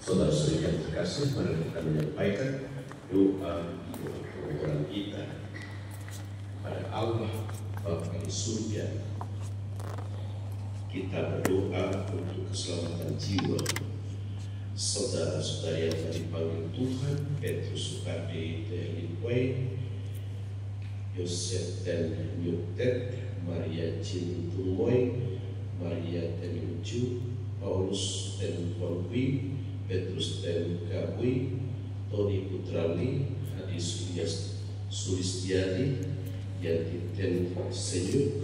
Saudara-saudara yang terkasih, mari kita menyampaikan doa permohonan kita kepada Allah Bapa di surga. Kita berdoa untuk keselamatan jiwa saudara-saudara yang telah dipanggil Tuhan: Petrus Sukardi, Tehli Kwei, Yosef dan Nyuktet, Maria Chin Tumoy, Maria Tenuju, Paulus dan Polwi, Petrus dan Kabui, Tony Putrali, Hadi Sulistiadi, Yanti dan Senyuk,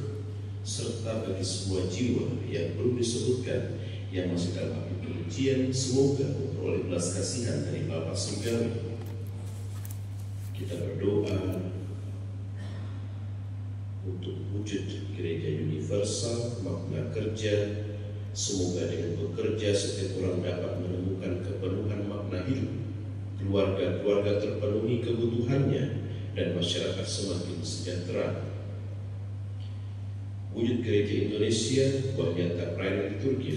serta bagi semua jiwa yang belum disebutkan yang masih dalam api penyucian, semoga memperoleh belas kasihan dari Bapa Surgawi. Kita berdoa untuk wujud gereja universal, makna kerja. Semoga dengan bekerja setiap orang dapat menemukan kepenuhan makna hidup, keluarga-keluarga terpenuhi kebutuhannya, dan masyarakat semakin sejahtera. Wujud gereja Indonesia, buah nyata perayaan liturgi,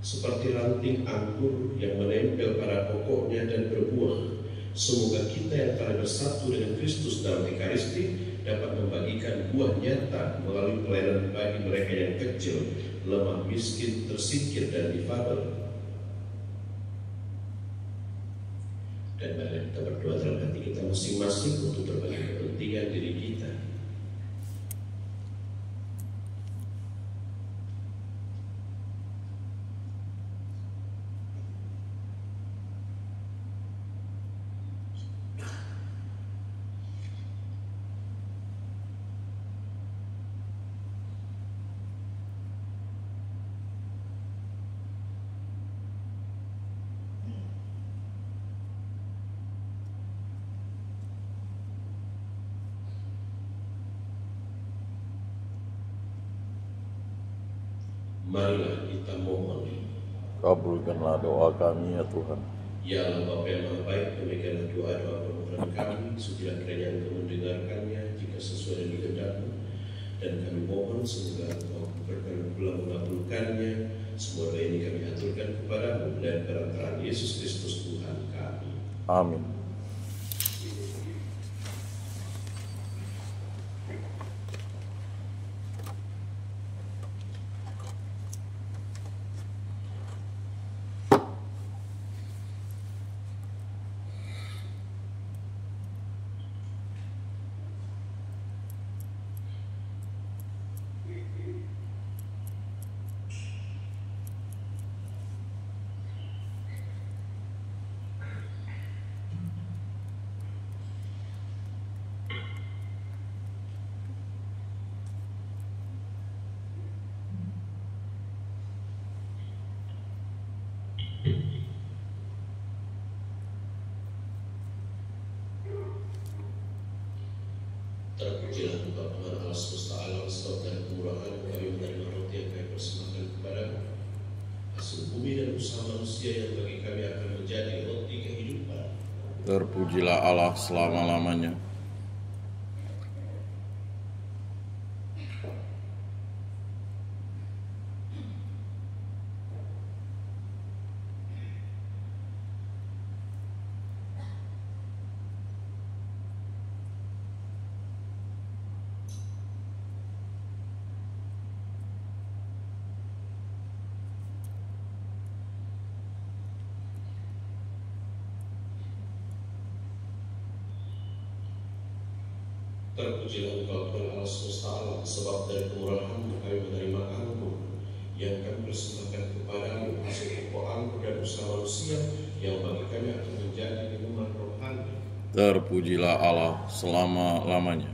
seperti ranting anggur yang menempel pada pokoknya dan berbuah. Semoga kita yang telah bersatu dengan Kristus dalam Ekaristi dapat membagikan buah nyata melalui pelayanan bagi mereka yang kecil, lemah, miskin, tersingkir, dan difabel. Dan mari kita berdoa dalam hati kita masing-masing untuk berbagai kepentingan diri kita. Marilah kita mohon. Kabulkanlah doa kami ya Tuhan. Ya Allah Bapa yang Maha Baik, demikianlah doa-doa permohonan kami, supaya kiranya Engkau mendengarkannya jika sesuai dengan kehendak-Mu, dan kami mohon semoga Engkau berkenan pula mengabulkannya. Semua doa ini kami aturkan kepada-Mu dan perantaraan Yesus Kristus Tuhan kami. Amin. Terpujilah Engkau Tuhan Allah semesta alam, sebab dari kemurahan kami menerima roti yang kami persembahkan kepada-Mu, hasil bumi dan usaha manusia yang bagi kami akan menjadi roti kehidupan. Terpujilah Allah selama-lamanya. Terpujilah Engkau Tuhan Allah semesta alam, sebab dari kemurahan-Mu kami menerima anggur yang kami persembahkan kepada-Mu, hasil pokok anggur dan usaha manusia yang bagi kami akan menjadi minuman rohani. Terpujilah Allah selama-lamanya.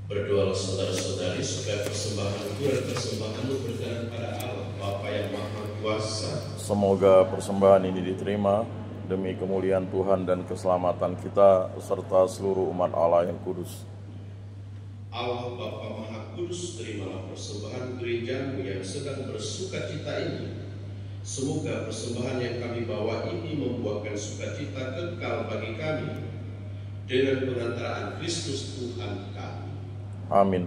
Berdoalah saudara-saudari supaya persembahanku dan persembahanmu berkenan pada Allah Bapa yang Maha Kuasa. Semoga persembahan ini diterima demi kemuliaan Tuhan dan keselamatan kita serta seluruh umat Allah yang kudus. Allah Bapa Maha Kudus, terimalah persembahan gerejamu yang sedang bersuka cita ini. Semoga persembahan yang kami bawa ini membuahkan sukacita kekal bagi kami dengan pengantaraan Kristus Tuhan kami. Amin.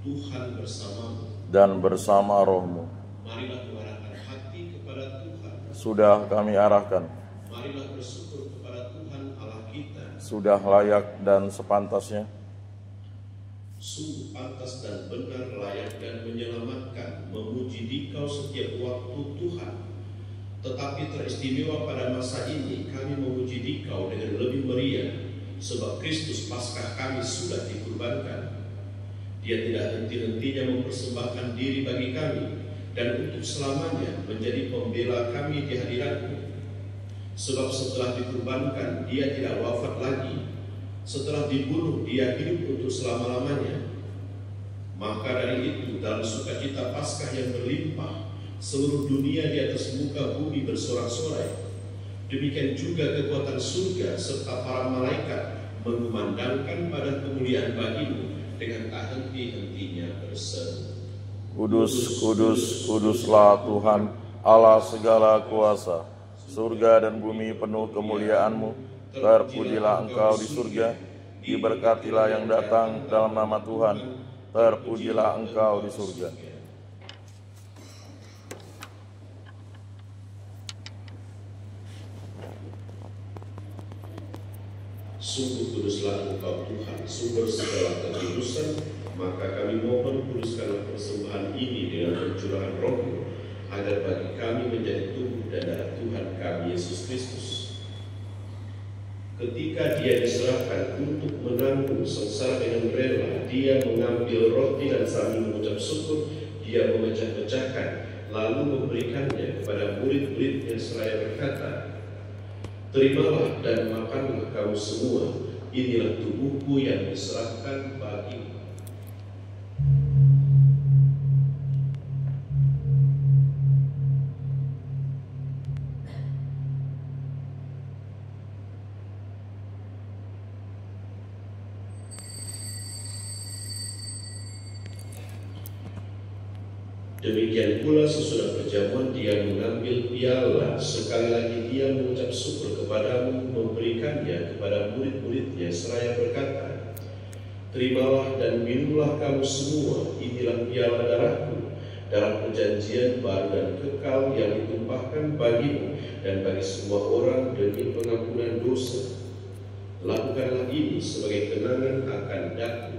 Tuhan bersamamu Dan bersama rohmu. Marilah mengarahkan hati kepada Tuhan. Sudah kami arahkan. Marilah bersyukur kepada Tuhan Allah kita. Sudah layak dan sepantasnya. Sungguh pantas dan benar, layak dan menyelamatkan, memuji Dikau setiap waktu Tuhan. Tetapi teristimewa pada masa ini kami memuji Dikau dengan lebih meriah, sebab Kristus Paskah kami sudah dikurbankan. Dia tidak henti-hentinya mempersembahkan diri bagi kami, dan untuk selamanya menjadi pembela kami di hadirat-Mu. Sebab setelah dikurbankan, Dia tidak wafat lagi. Setelah dibunuh, Dia hidup untuk selama-lamanya. Maka dari itu, dalam sukacita Paskah yang berlimpah, seluruh dunia di atas muka bumi bersorak-sorai. Demikian juga kekuatan surga serta para malaikat mengumandangkan pada kemuliaan bagi-Mu dengan tak henti-hentinya berseru. Kudus, kudus, kuduslah Tuhan, Allah segala kuasa. Surga dan bumi penuh kemuliaan-Mu. Terpujilah Engkau di surga, diberkatilah yang datang dalam nama Tuhan. Terpujilah Engkau di surga. Sungguh kuduslah Engkau Tuhan, sumber segala kekudusan. Maka kami mohon kuduskanlah persembahan ini dengan pencurahan Roh-Mu, agar bagi kami menjadi tubuh dan darah Tuhan kami Yesus Kristus. Ketika Dia diserahkan untuk menanggung sengsara dengan rela, Dia mengambil roti dan sambil mengucap syukur, Dia memecah-pecahkan, lalu memberikannya kepada murid-muridnya seraya berkata, "Terimalah dan makanlah kamu semua, inilah tubuhku yang diserahkan bagimu." Demikian pula sesudah perjamuan Dia mengambil piala, sekali lagi Dia mengucap syukur kepadamu, memberikannya kepada murid-muridnya seraya berkata, "Terimalah dan minumlah kamu semua, inilah piala darahku, darah perjanjian baru dan kekal yang ditumpahkan bagimu dan bagi semua orang demi pengampunan dosa. Lakukanlah ini sebagai kenangan akan daku."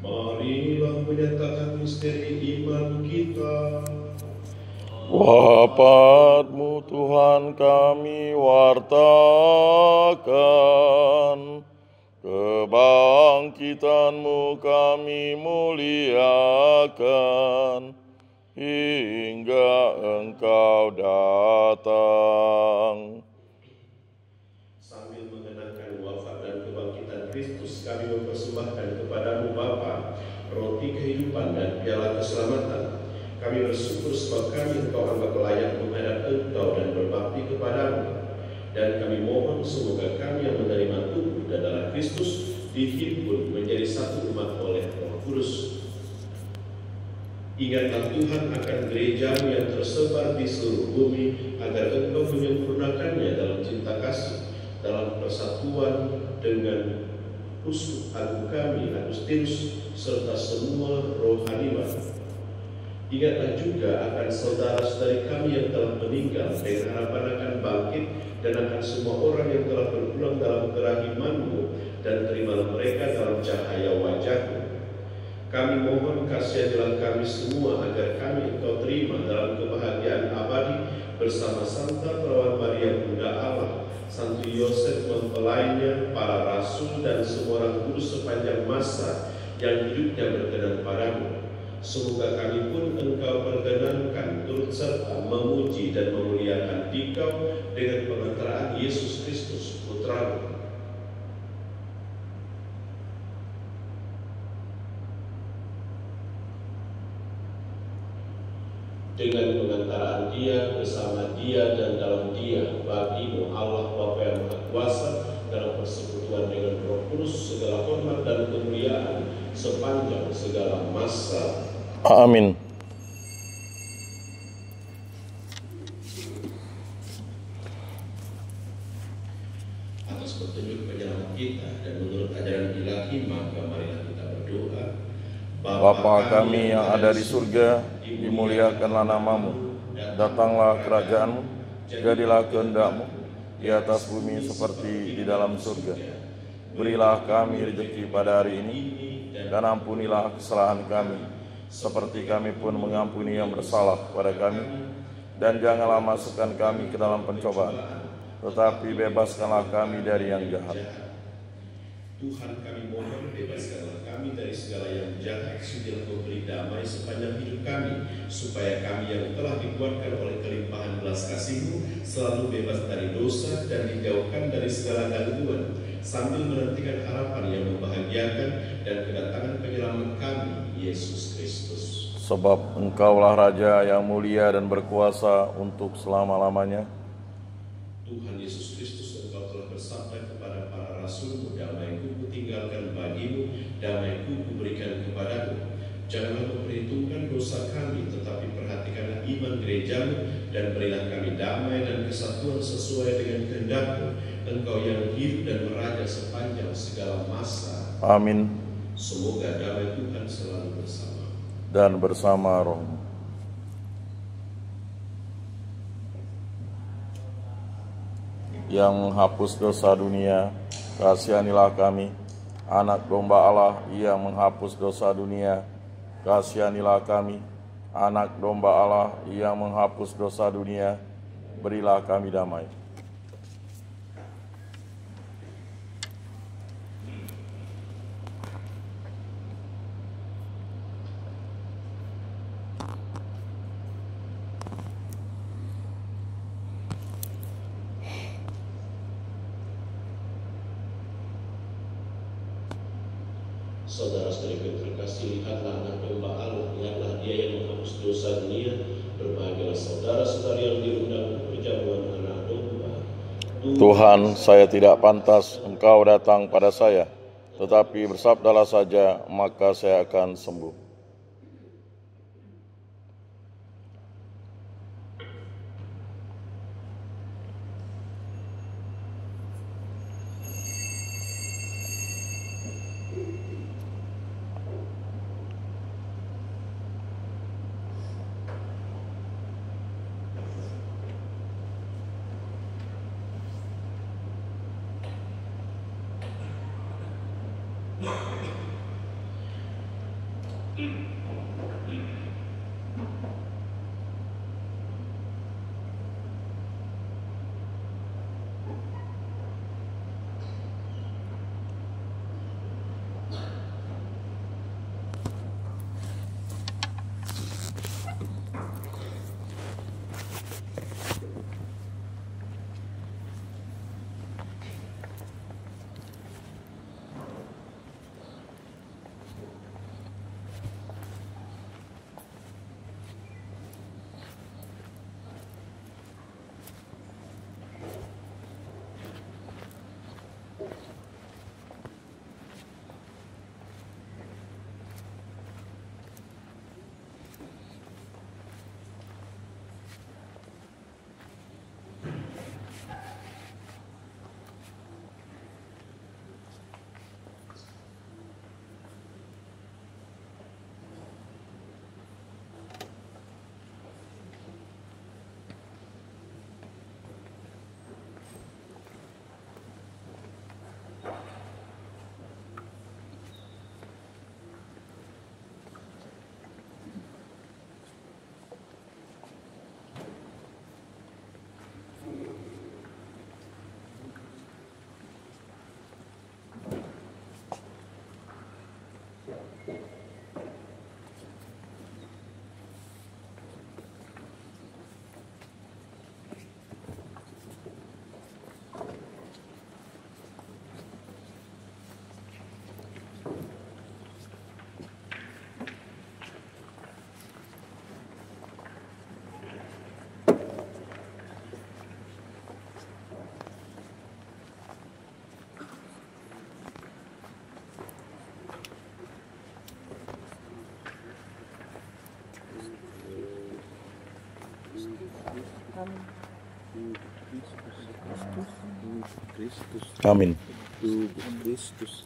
Marilah menyatakan misteri iman kita. Wafat-Mu Tuhan kami wartakan, kebangkitan-Mu kami muliakan, hingga Engkau datang. Sambil mengenangkan wafat dan kebangkitan Kristus, kami mempersembahkan kepadamu Bapa roti kehidupan dan piala keselamatan. Kami bersyukur sebab kami Engkau anggap layak menghadap Engkau dan berbakti kepadamu. Dan kami mohon semoga kami yang menerima tubuh dan darah Kristus dihimpun menjadi satu umat oleh Roh Kudus. Ingatlah Tuhan akan gerejamu yang tersebar di seluruh bumi, agar Engkau menyempurnakannya dalam cinta kasih, dalam persatuan dengan uskup agung kami Agustinus serta semua rohaniwan. Ingatlah juga akan saudara-saudari kami yang telah meninggal dengan harapan akan bangkit, dan akan semua orang yang telah berpulang dalam kerahiman-Mu, dan terimalah mereka dalam cahaya wajah-Mu. Kami mohon kasihanilah kami semua agar kami Engkau terima dalam kebahagiaan abadi bersama Santa Perawan Maria Bunda Allah, Santo Yosef mempelainya, para rasul dan semua orang kudus sepanjang masa yang hidupnya berkenan padamu. Semoga kami pun Engkau perkenankan turut serta memuji dan memuliakan Dikau dengan pengantaraan Yesus Kristus Putra-Mu. Dengan pengantaraan Dia, bersama Dia dan dalam Dia, bagimu Allah Bapa yang Maha Kuasa, dalam persekutuan dengan Roh Kudus, segala hormat dan kemuliaan sepanjang segala masa. Amin. Atas petunjuk penyelamat kita dan menurut ajaran ilahi, maka marilah kita berdoa. Bapa kami yang ada di surga, dimuliakanlah namamu, datanglah kerajaanmu, jadilah kehendak-Mu di atas bumi seperti di dalam surga. Berilah kami rezeki pada hari ini, dan ampunilah kesalahan kami, seperti kami pun mengampuni yang bersalah kepada kami. Dan janganlah masukkan kami ke dalam pencobaan, tetapi bebaskanlah kami dari yang jahat. Tuhan, kami mohon, bebaskanlah kami dari segala yang jahat, sudilah memberi damai sepanjang hidup kami, supaya kami yang telah dikuatkan oleh kelimpahan belas kasih-Mu selalu bebas dari dosa dan dijauhkan dari segala gangguan, sambil menantikan harapan yang membahagiakan dan kedatangan penyelamat kami, Yesus Kristus. Sebab Engkaulah Raja yang mulia dan berkuasa untuk selama-lamanya. Tuhan Yesus Kristus, Engkau telah bersabda kepada para rasul-Mu, damai-Ku kutinggalkan bagimu, damai-Ku kuberikan kepadamu. Janganlah memperhitungkan dosa kami, tetapi perhatikanlah iman gereja-Mu, dan berilah kami damai dan kesatuan sesuai dengan kehendak-Mu, Engkau yang hidup dan meraja sepanjang segala masa. Amin. Semoga damai Tuhan selalu bersama dan bersama roh-Mu. Yang menghapus dosa dunia, kasihanilah kami. Anak domba Allah yang menghapus dosa dunia, kasihanilah kami. Anak domba Allah yang menghapus dosa dunia, berilah kami damai. Saudara-saudari terkasih, lihatlah anak domba Allah, lihatlah Dia yang menghapus dosa dunia. Berbahagialah saudara-saudari yang diundang untuk perjamuan anak domba. Tuhan, saya tidak pantas Engkau datang pada saya, tetapi bersabdalah saja, maka saya akan sembuh. Amin. Kristus.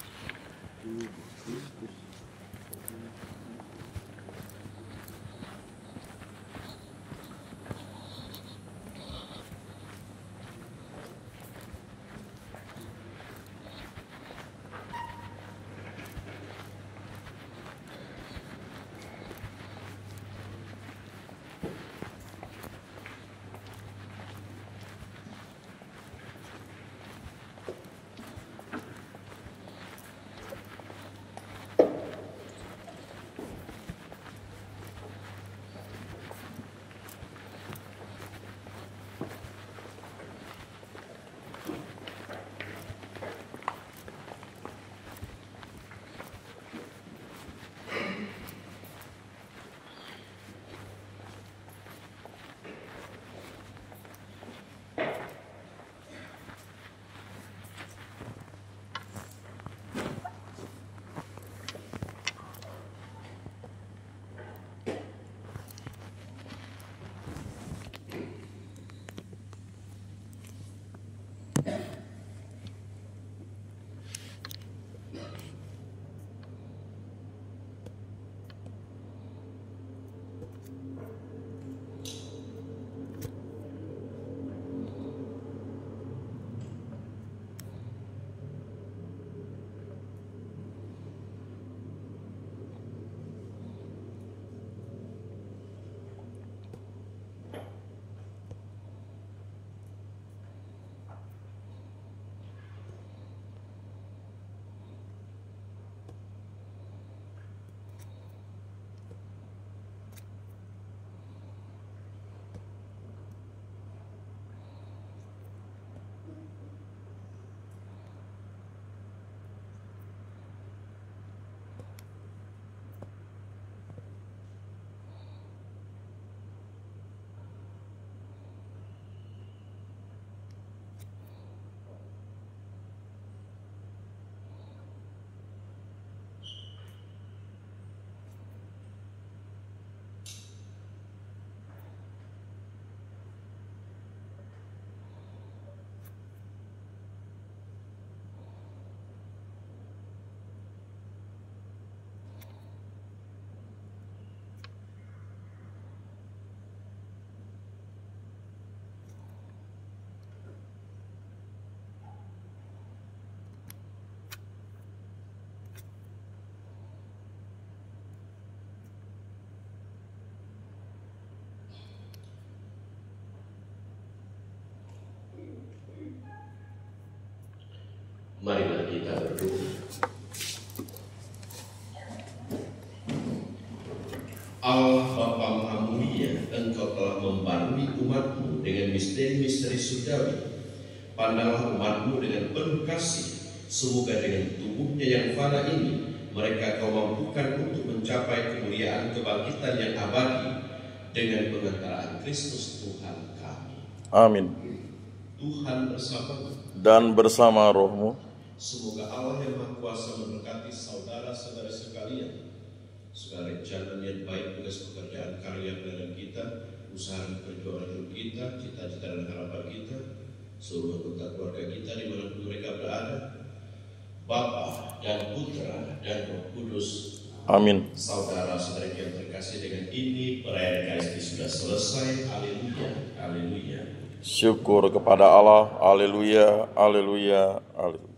Marilah kita berdoa. Allah Bapa Maha Mulia, Engkau telah membarui umat-Mu dengan misteri-misteri surgawi. Pandanglah umat-Mu dengan penuh kasih. Semoga dengan tubuhnya yang fana ini, mereka Kau mampukan untuk mencapai kemuliaan kebangkitan yang abadi dengan pengantaraan Kristus Tuhan kami. Amin. Tuhan bersamamu Dan bersama rohmu. Semoga Allah yang Maha Kuasa memberkati saudara-saudara sekalian, segala rencana niat baik, tugas pekerjaan, karya pelayanan kita, usaha dan perjuangan hidup kita, cita-cita dan harapan kita, seluruh anggota keluarga kita dimanapun mereka berada, Bapa dan Putra dan Roh Kudus. Amin. Saudara-saudara yang terkasih, dengan ini perayaan Ekaristi sudah selesai. Haleluya, haleluya. Syukur kepada Allah. Haleluya, haleluya, haleluya.